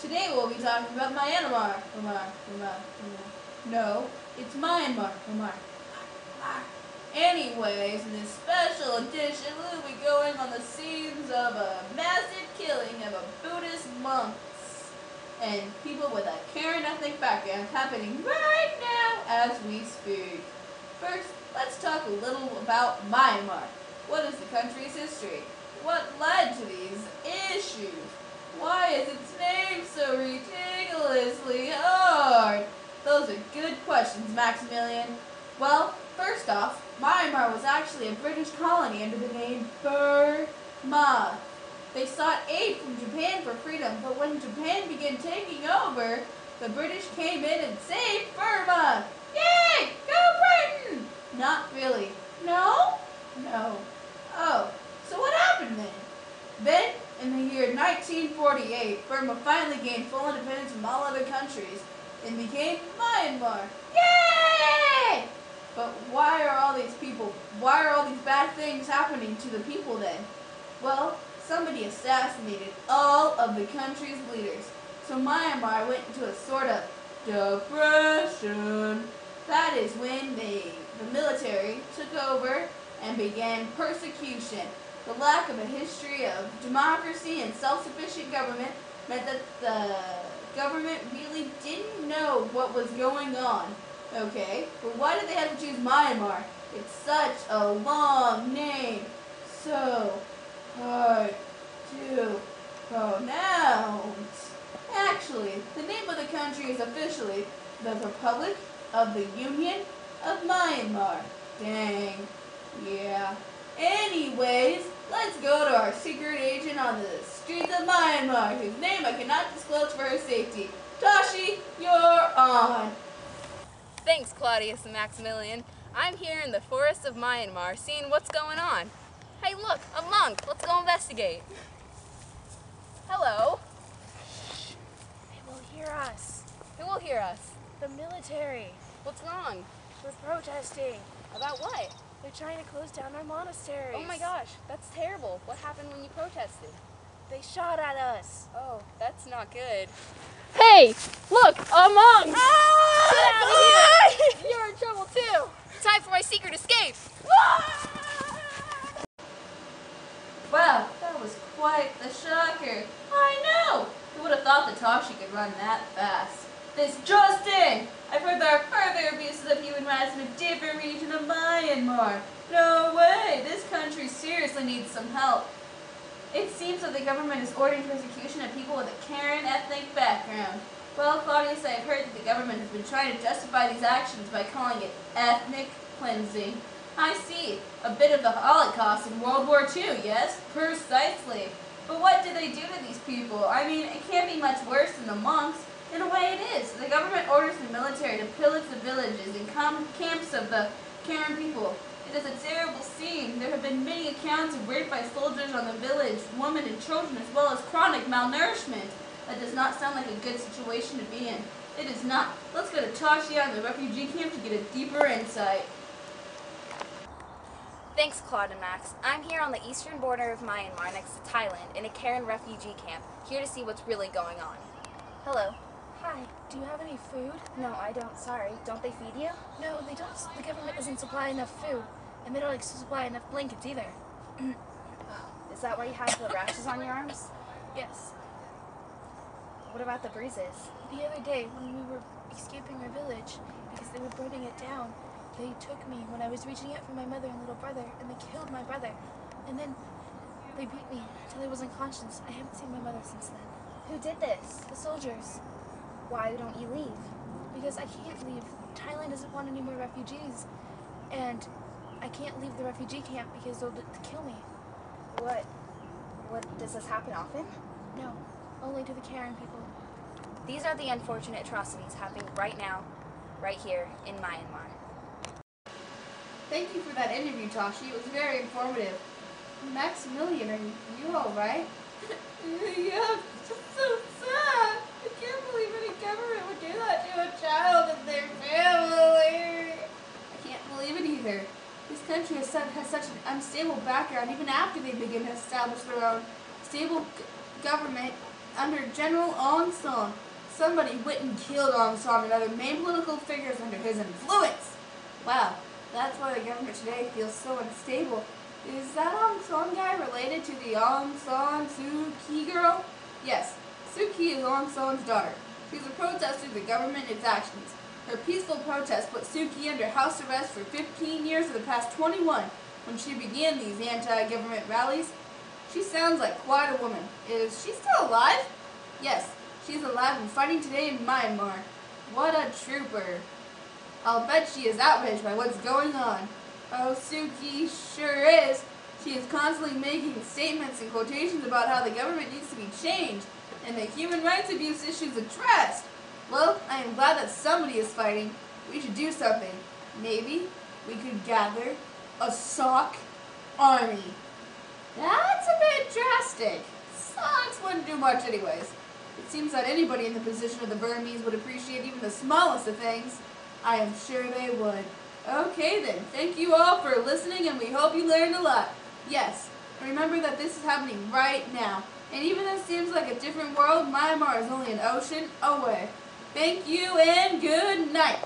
Today we'll be talking about Myanmar. No, it's Myanmar. Anyways, in this special edition, we'll be going on the scenes of a massive killing of a Buddhist monks and people with a Karen ethnic background happening right now as we speak. First, let's talk a little about Myanmar. What is the country's history? What led to these issues? Why is its name so ridiculously hard? Those are good questions, Maximilian. Well, first off, Myanmar was actually a British colony under the name Burma. They sought aid from Japan for freedom, but when Japan began taking over, the British came in and saved Burma. Yay! Go Britain! Not really. No? No. Oh, so what happened then? Then, in the year 1948, Burma finally gained full independence from all other countries and became Myanmar. Yay! But why are all these bad things happening to the people then? Well, somebody assassinated all of the country's leaders. So Myanmar went into a sort of depression. That is when the military took over and began persecution. The lack of a history of democracy and self-sufficient government meant that the government really didn't know what was going on. Okay, but why did they have to choose Myanmar? It's such a long name. So hard to pronounce. Actually, the name of the country is officially the Republic of the Union of Myanmar. Dang. Yeah. Anyways, let's go to our secret agent on the streets of Myanmar, whose name I cannot disclose for her safety. Toshi, you're on. Thanks, Claudius and Maximilian. I'm here in the forests of Myanmar, seeing what's going on. Hey, look, a monk. Let's go investigate. Hello. Shh. They will hear us. Who will hear us? The military. What's wrong? We're protesting. About what? They're trying to close down our monasteries. Oh my gosh, that's terrible. What happened when you protested? They shot at us. Oh, that's not good. Hey, look, a monk! Ah! Get out of here! You're in trouble too. Time for my secret escape. Wow, that was quite the shocker. I know! Who would have thought that Toshi could run that fast? This just in! I've heard there are further abuses of human rights in a different region of Myanmar. No way! This country seriously needs some help. It seems that the government is ordering persecution of people with a Karen ethnic background. Well, Claudius, I have heard that the government has been trying to justify these actions by calling it ethnic cleansing. I see. A bit of the Holocaust in World War II, yes? Precisely. But what did they do to these people? I mean, it can't be much worse than the monks. In a way it is. The government orders the military to pillage the villages and camps of the Karen people. It is a terrible scene. There have been many accounts of rape by soldiers on the village, women and children, as well as chronic malnourishment. That does not sound like a good situation to be in. It is not. Let's go to Toshi on the refugee camp to get a deeper insight. Thanks, Claude and Max. I'm here on the eastern border of Myanmar next to Thailand in a Karen refugee camp, here to see what's really going on. Hello. Hi, do you have any food? No, I don't. Sorry. Don't they feed you? No, they don't. The government doesn't supply enough food, and they don't supply enough blankets either. Is that why you have the rashes on your arms? Yes. What about the bruises? The other day, when we were escaping our village, because they were burning it down, they took me when I was reaching out for my mother and little brother, and they killed my brother. And then they beat me till I was unconscious. I haven't seen my mother since then. Who did this? The soldiers. Why don't you leave? Because I can't leave. Thailand doesn't want any more refugees. And I can't leave the refugee camp because they'll kill me. What does this happen often? No, only to the Karen people. These are the unfortunate atrocities happening right now, right here in Myanmar. Thank you for that interview, Toshi. It was very informative. Maximilian, are you alright? Yeah, it's just so sad. I can't believe any government would do that to a child and their family. I can't believe it either. This country has such an unstable background, even after they begin to establish their own stable government. under General Aung San. Somebody went and killed Aung San and other main political figures under his influence. Wow, that's why the government today feels so unstable. Is that Aung San guy related to the Aung San Suu Kyi girl? Yes, Suu Kyi is Aung San's daughter. She's a protester of the government and its actions. Her peaceful protest put Suu Kyi under house arrest for 15 years of the past 21 when she began these anti-government rallies. She sounds like quite a woman. Is she still alive? Yes, she's alive and fighting today in Myanmar. What a trooper. I'll bet she is outraged by what's going on. Oh, Suu Kyi sure is. She is constantly making statements and quotations about how the government needs to be changed and the human rights abuse issues addressed. Well, I am glad that somebody is fighting. We should do something. Maybe we could gather a sock army. That's a bit drastic. Socks wouldn't do much anyways. It seems that anybody in the position of the Burmese would appreciate even the smallest of things. I am sure they would. Okay then, thank you all for listening and we hope you learned a lot. Yes, remember that this is happening right now. And even though it seems like a different world, Myanmar is only an ocean away. Thank you and good night.